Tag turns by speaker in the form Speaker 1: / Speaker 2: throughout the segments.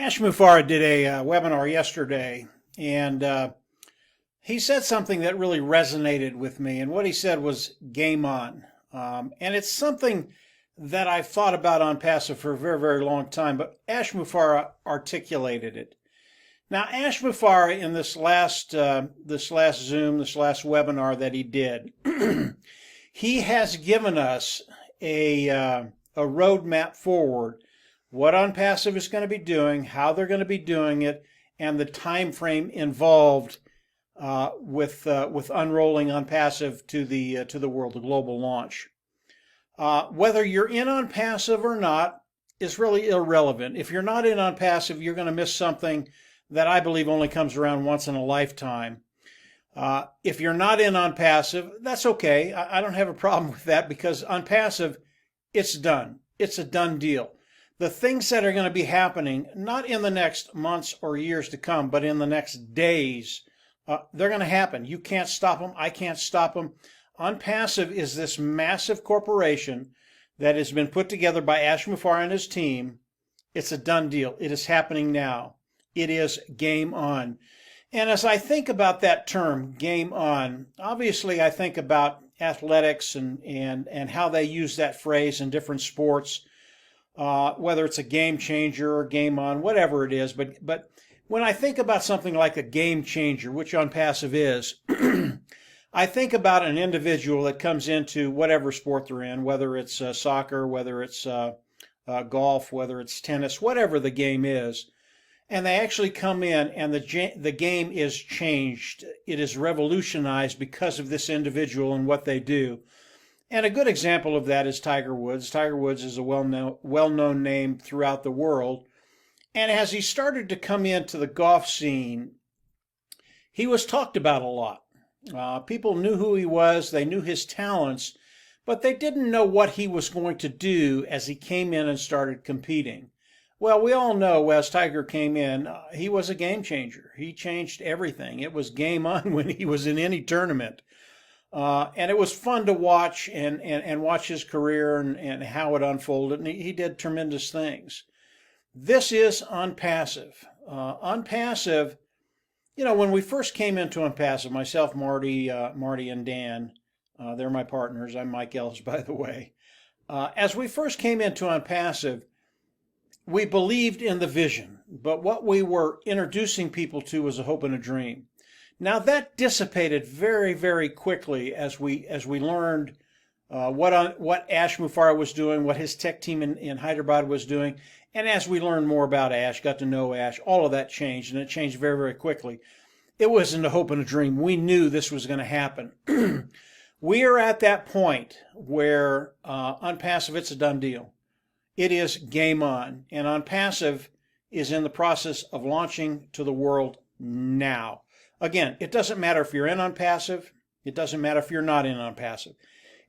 Speaker 1: Ash Mufareh did a webinar yesterday, and he said something that really resonated with me. And what he said was game on. And it's something that I've thought about on passive for a very, very long time, but Ash Mufareh articulated it. Now, Ash Mufareh, in this last Zoom, this last webinar that he did, he has given us a roadmap forward, what ONPASSIVE is going to be doing, how they're going to be doing it, and the time frame involved with unrolling ONPASSIVE to the world, the global launch. Whether you're in ONPASSIVE or not is really irrelevant. If you're not in ONPASSIVE, you're going to miss something that I believe only comes around once in a lifetime. If you're not in ONPASSIVE, that's okay. I don't have a problem with that, because ONPASSIVE, it's done. It's a done deal. The things that are going to be happening, not in the next months or years to come, but in the next days, they're going to happen. You can't stop them. I can't stop them. ONPASSIVE is this massive corporation that has been put together by Ash Mufareh and his team. It's a done deal. It is happening now. It is game on. And as I think about that term, game on, obviously I think about athletics and how they use that phrase in different sports, whether it's a game changer or game on, whatever it is. But when I think about something like a game changer, which ONPASSIVE is, I think about an individual that comes into whatever sport they're in, whether it's soccer, whether it's golf, whether it's tennis, whatever the game is. And they actually come in and the game is changed. It is revolutionized because of this individual and what they do. And a good example of that is Tiger Woods. Tiger Woods is a well-known name throughout the world. And as he started to come into the golf scene, he was talked about a lot. People knew who he was, they knew his talents, but they didn't know what he was going to do as he came in and started competing. Well, we all know as Tiger came in, he was a game changer. He changed everything. It was game on when he was in any tournament. And it was fun to watch and watch his career and how it unfolded. And he did tremendous things. This is ONPASSIVE. ONPASSIVE, you know, when we first came into ONPASSIVE, myself, Marty, and Dan, they're my partners. I'm Mike Ellis, by the way. As we first came into ONPASSIVE, we believed in the vision, but what we were introducing people to was a hope and a dream. Now that dissipated very, very quickly as we learned what Ash Mufareh was doing, what his tech team in Hyderabad was doing, and as we learned more about Ash, got to know Ash, all of that changed, and it changed very, very quickly. It wasn't a hope and a dream. We knew this was going to happen. We are at that point where ONPASSIVE, it's a done deal. It is game on, and ONPASSIVE is in the process of launching to the world now. Again, it doesn't matter if you're in ONPASSIVE. It doesn't matter if you're not in ONPASSIVE.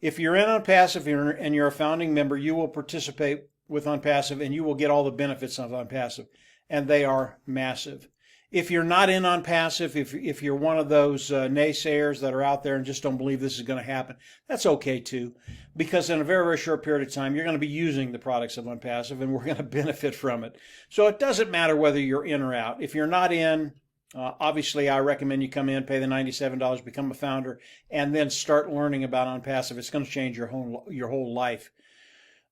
Speaker 1: If you're in ONPASSIVE and you're a founding member, you will participate with ONPASSIVE and you will get all the benefits of ONPASSIVE, and they are massive. If you're not in ONPASSIVE, if you're one of those naysayers that are out there and just don't believe this is going to happen, that's okay too, because in a very, very short period of time, you're going to be using the products of ONPASSIVE and we're going to benefit from it. So it doesn't matter whether you're in or out. If you're not in, obviously I recommend you come in, pay the $97, become a founder, and then start learning about ONPASSIVE. It's going to change your whole life.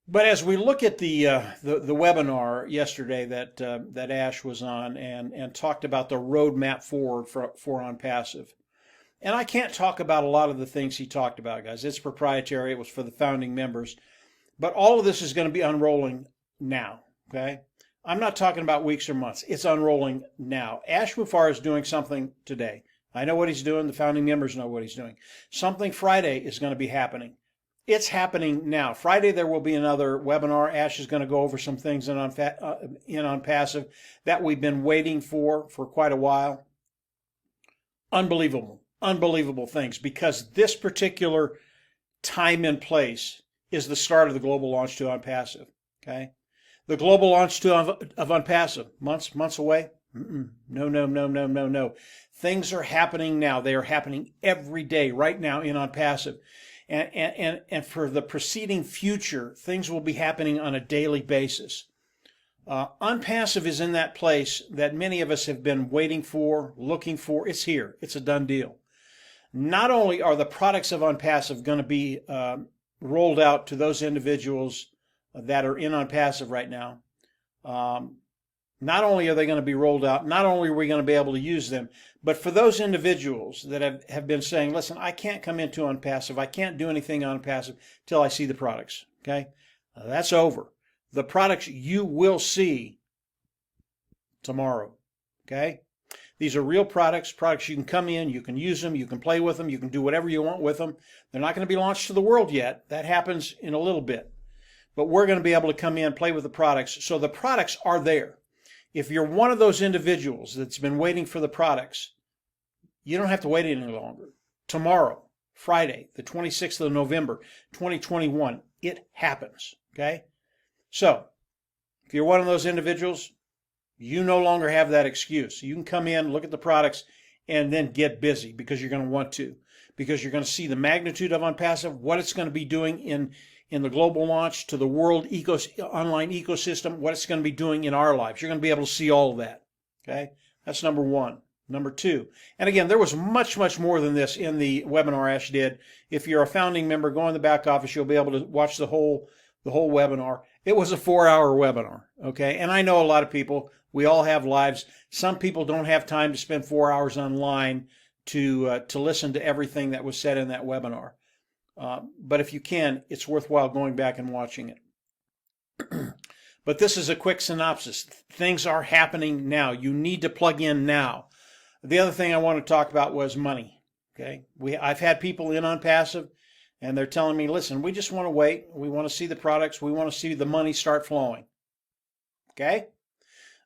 Speaker 1: But as we look at the webinar yesterday that Ash was on and talked about the roadmap forward for ONPASSIVE, and I can't talk about a lot of the things he talked about, guys. It's proprietary. It was for the founding members. But all of this is going to be unrolling now, okay? I'm not talking about weeks or months. It's unrolling now. Ash Mufareh is doing something today. I know what he's doing. The founding members know what he's doing. Something Friday is going to be happening. It's happening now. Friday there will be another webinar. Ash is going to go over some things in ONPASSIVE that we've been waiting for quite a while. Unbelievable, unbelievable things, because this particular time and place is the start of the global launch to ONPASSIVE. Okay, the global launch of ONPASSIVE, months away. No. Things are happening now. They are happening every day right now in ONPASSIVE. And for the preceding future, things will be happening on a daily basis. Unpassive is in that place that many of us have been waiting for, looking for. It's here. It's a done deal. Not only are the products of Unpassive going to be rolled out to those individuals that are in Unpassive right now, not only are they going to be rolled out, not only are we going to be able to use them, but for those individuals that have been saying, listen, I can't come into Unpassive, I can't do anything on Unpassive till I see the products, okay? That's over. The products you will see tomorrow, okay? These are real products you can come in, you can use them, you can play with them, you can do whatever you want with them. They're not going to be launched to the world yet. That happens in a little bit. But we're going to be able to come in, play with the products. So the products are there. If you're one of those individuals that's been waiting for the products, you don't have to wait any longer. Tomorrow, Friday, the 26th of November, 2021, it happens, okay? So, if you're one of those individuals, you no longer have that excuse. You can come in, look at the products, and then get busy because you're going to want to. Because you're going to see the magnitude of Unpassive, what it's going to be doing in the global launch to the world online ecosystem, what it's going to be doing in our lives. You're going to be able to see all of that. Okay? That's number one. Number two. And again, there was much, much more than this in the webinar Ash did. If you're a founding member, go in the back office, you'll be able to watch the whole webinar. It was a 4-hour webinar, okay? And I know a lot of people, we all have lives. Some people don't have time to spend 4 hours online to listen to everything that was said in that webinar. But if you can, it's worthwhile going back and watching it. But this is a quick synopsis. Things are happening now. You need to plug in now. The other thing I want to talk about was money, okay? I've had people in Unpassive, and they're telling me, listen, we just want to wait. We want to see the products. We want to see the money start flowing. Okay?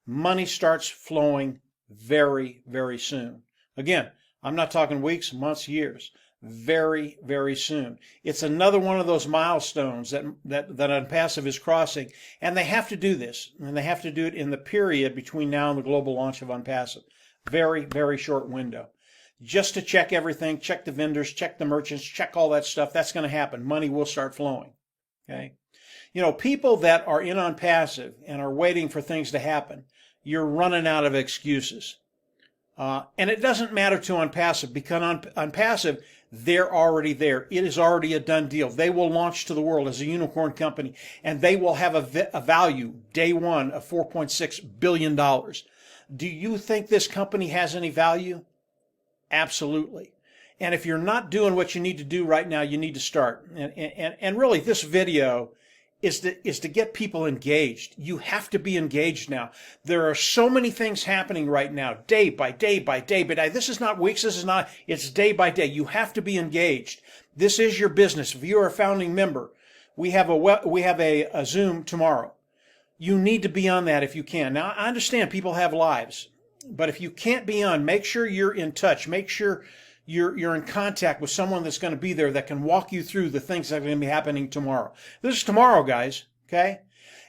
Speaker 1: Money starts flowing very, very soon. Again, I'm not talking weeks, months, years. Very, very soon. It's another one of those milestones that Unpassive is crossing. And they have to do this. And they have to do it in the period between now and the global launch of Unpassive. Very, very short window. Just to check everything, check the vendors, check the merchants, check all that stuff. That's going to happen. Money will start flowing. Okay? You know, people that are in Unpassive and are waiting for things to happen, you're running out of excuses. And it doesn't matter to Unpassive because Unpassive, they're already there. It is already a done deal. They will launch to the world as a unicorn company, and they will have a value, day one, of $4.6 billion. Do you think this company has any value? Absolutely. And if you're not doing what you need to do right now, you need to start. And really, this video is to get people engaged. You have to be engaged now. There are so many things happening right now, day by day by day by day. This is not weeks. This is not. It's day by day. You have to be engaged. This is your business. If you are a founding member, we have a Zoom tomorrow. You need to be on that if you can. Now, I understand people have lives. But if you can't be on, make sure you're in touch. Make sure you're in contact with someone that's going to be there that can walk you through the things that are going to be happening tomorrow. This is tomorrow, guys, okay?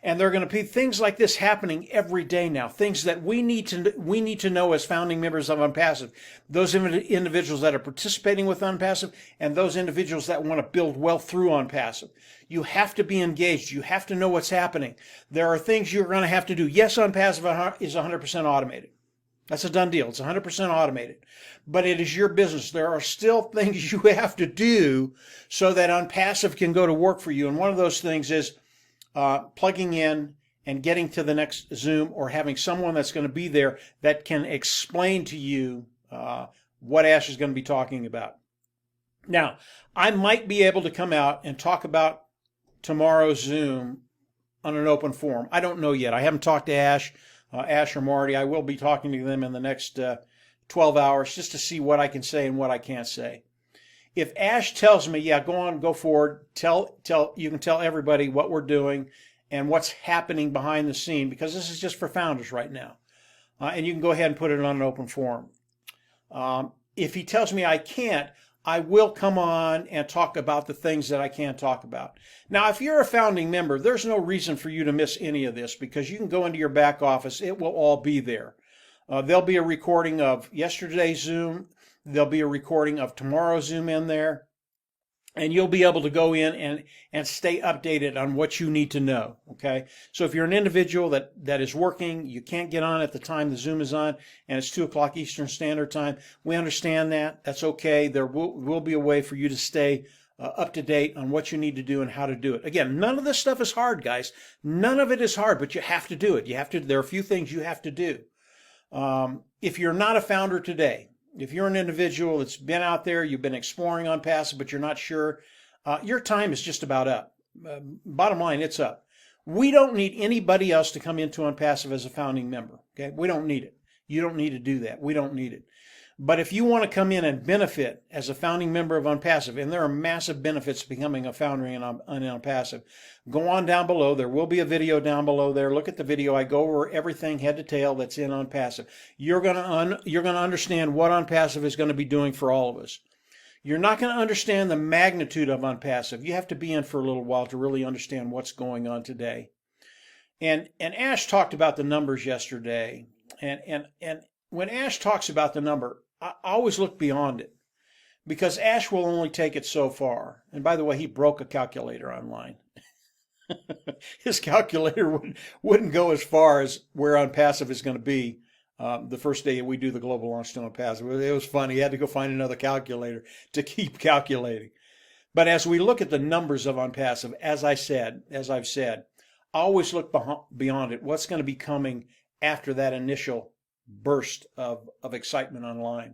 Speaker 1: And there are going to be things like this happening every day now, things that we need to know as founding members of Unpassive, those individuals that are participating with Unpassive and those individuals that want to build wealth through Unpassive. You have to be engaged. You have to know what's happening. There are things you're going to have to do. Yes, Unpassive is 100% automated. That's a done deal. It's 100% automated. But it is your business. There are still things you have to do so that Unpassive can go to work for you. And one of those things is plugging in and getting to the next Zoom or having someone that's going to be there that can explain to you what Ash is going to be talking about. Now, I might be able to come out and talk about tomorrow's Zoom on an open forum. I don't know yet. I haven't talked to Ash or Marty. I will be talking to them in the next 12 hours just to see what I can say and what I can't say. If Ash tells me, yeah, go on, go forward, you can tell everybody what we're doing and what's happening behind the scene, because this is just for founders right now. And you can go ahead and put it on an open forum. If he tells me I can't, I will come on and talk about the things that I can talk about. Now, if you're a founding member, there's no reason for you to miss any of this because you can go into your back office. It will all be there. There'll be a recording of yesterday's Zoom. There'll be a recording of tomorrow's Zoom in there. and you'll be able to go in and stay updated on what you need to know, okay? So if you're an individual that is working, you can't get on at the time the Zoom is on, and it's 2 o'clock Eastern Standard Time, we understand that. That's okay. There will be a way for you to stay up to date on what you need to do and how to do it. Again, none of this stuff is hard, guys. None of it is hard, but you have to do it. There are a few things you have to do. If you're not a founder today, if you're an individual that's been out there, you've been exploring ONPASSIVE, but you're not sure, your time is just about up. Bottom line, it's up. We don't need anybody else to come into ONPASSIVE as a founding member. Okay, we don't need it. You don't need to do that. We don't need it. But if you want to come in and benefit as a founding member of ONPASSIVE, and there are massive benefits to becoming a founder in ONPASSIVE, go on down below. There will be a video down below there. Look at the video. I go over everything head to tail that's in ONPASSIVE. You're going to understand what ONPASSIVE is going to be doing for all of us. You're not going to understand the magnitude of ONPASSIVE. You have to be in for a little while to really understand what's going on today. And Ash talked about the numbers yesterday. And when Ash talks about the number, I always look beyond it, because Ash will only take it so far. And by the way, he broke a calculator online. His calculator wouldn't go as far as where ONPASSIVE is going to be the first day we do the global launch to ONPASSIVE. It was fun. He had to go find another calculator to keep calculating. But as we look at the numbers of ONPASSIVE, as I've said, I always look beyond it. What's going to be coming after that initial burst of excitement online?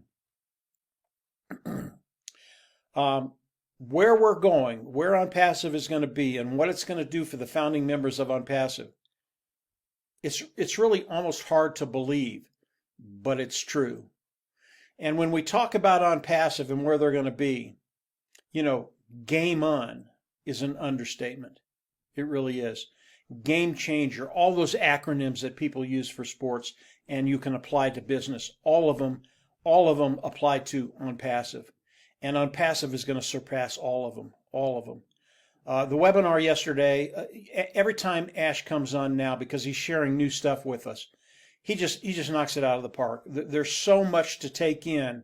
Speaker 1: Where we're going, where ONPASSIVE is going to be, and what it's going to do for the founding members of ONPASSIVE, it's really almost hard to believe, but it's true. And when we talk about ONPASSIVE and where they're going to be, game on is an understatement. It really is. Game changer, all those acronyms that people use for sports and you can apply to business, all of them apply to ONPASSIVE. And ONPASSIVE is going to surpass all of them. The webinar yesterday, every time Ash comes on now, because he's sharing new stuff with us, he just knocks it out of the park. There's so much to take in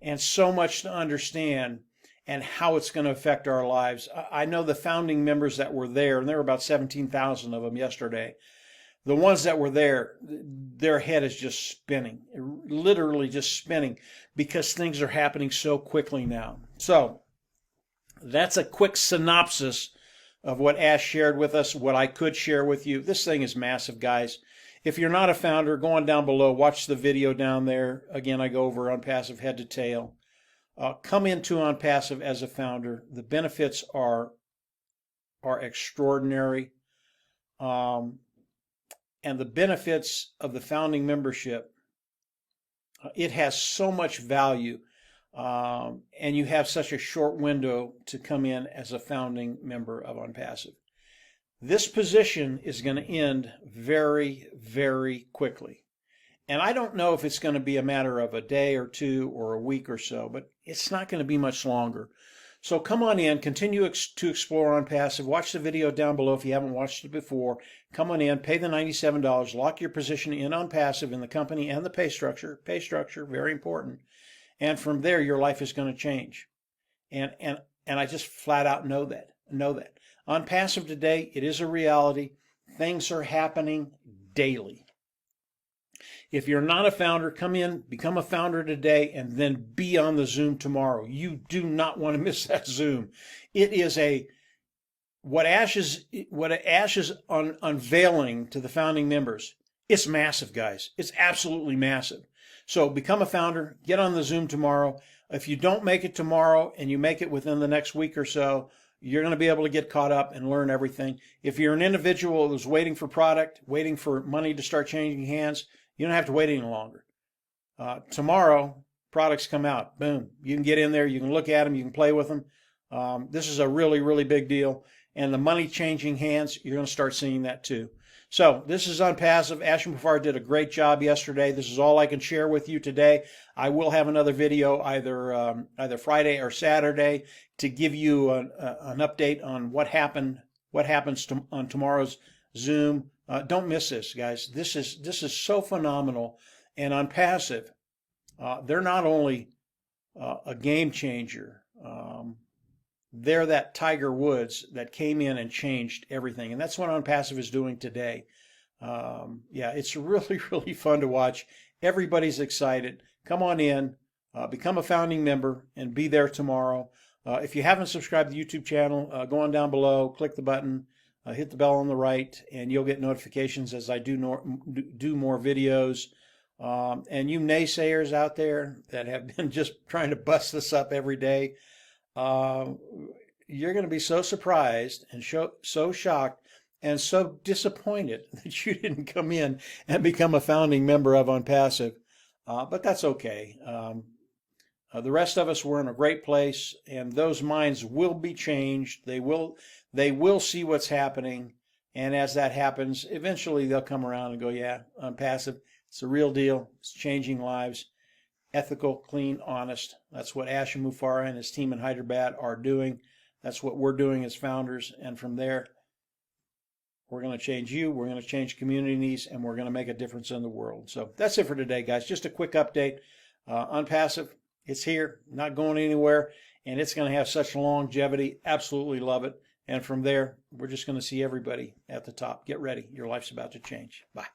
Speaker 1: and so much to understand and how it's going to affect our lives. I know the founding members that were there, and there were about 17,000 of them yesterday. The ones that were there, their head is just spinning, literally just spinning, because things are happening so quickly now. So that's a quick synopsis of what Ash shared with us, what I could share with you. This thing is massive, guys. If you're not a founder, go on down below, watch the video down there. Again, I go over ONPASSIVE head to tail. Come into ONPASSIVE as a founder. The benefits are extraordinary. And the benefits of the founding membership, it has so much value, and you have such a short window to come in as a founding member of ONPASSIVE. This position is going to end very, very quickly. And I don't know if it's going to be a matter of a day or two or a week or so, but it's not going to be much longer. So come on in, continue to explore ONPASSIVE. Watch the video down below if you haven't watched it before. Come on in, pay the $97, lock your position in ONPASSIVE in the company and the pay structure. Pay structure, very important. And from there, your life is going to change. And I just flat out know that. ONPASSIVE today, it is a reality. Things are happening daily. If you're not a founder, come in, become a founder today, and then be on the Zoom tomorrow. You do not want to miss that Zoom. It is what Ash is unveiling to the founding members. It's massive, guys. It's absolutely massive. So become a founder, get on the Zoom tomorrow. If you don't make it tomorrow and you make it within the next week or so, you're going to be able to get caught up and learn everything. If you're an individual who's waiting for product, waiting for money to start changing hands, you don't have to wait any longer. Tomorrow, products come out. Boom. You can get in there. You can look at them. You can play with them. This is a really, really big deal. And the money changing hands, you're going to start seeing that too. So this is ONPASSIVE. Ash Mufareh did a great job yesterday. This is all I can share with you today. I will have another video either Friday or Saturday to give you an update on what happens on tomorrow's Zoom. Don't miss this, guys. This is so phenomenal. And ONPASSIVE, they're not only a game changer, they're that Tiger Woods that came in and changed everything. And that's what ONPASSIVE is doing today. Yeah, it's really, really fun to watch. Everybody's excited. Come on in, become a founding member, and be there tomorrow. If you haven't subscribed to the YouTube channel, go on down below, click the button, hit the bell on the right, and you'll get notifications as I do more videos. And you naysayers out there that have been just trying to bust this up every day, you're going to be so surprised and so shocked and so disappointed that you didn't come in and become a founding member of ONPASSIVE. But that's okay. The rest of us were in a great place, and those minds will be changed. They will see what's happening, and as that happens, eventually they'll come around and go, yeah, ONPASSIVE, it's a real deal. It's changing lives. Ethical, clean, honest. That's what Ashim Mufareh and his team in Hyderabad are doing. That's what we're doing as founders, and from there, we're going to change you, we're going to change communities, and we're going to make a difference in the world. So that's it for today, guys. Just a quick update. ONPASSIVE, it's here, not going anywhere, and it's going to have such longevity. Absolutely love it. And from there, we're just going to see everybody at the top. Get ready. Your life's about to change. Bye.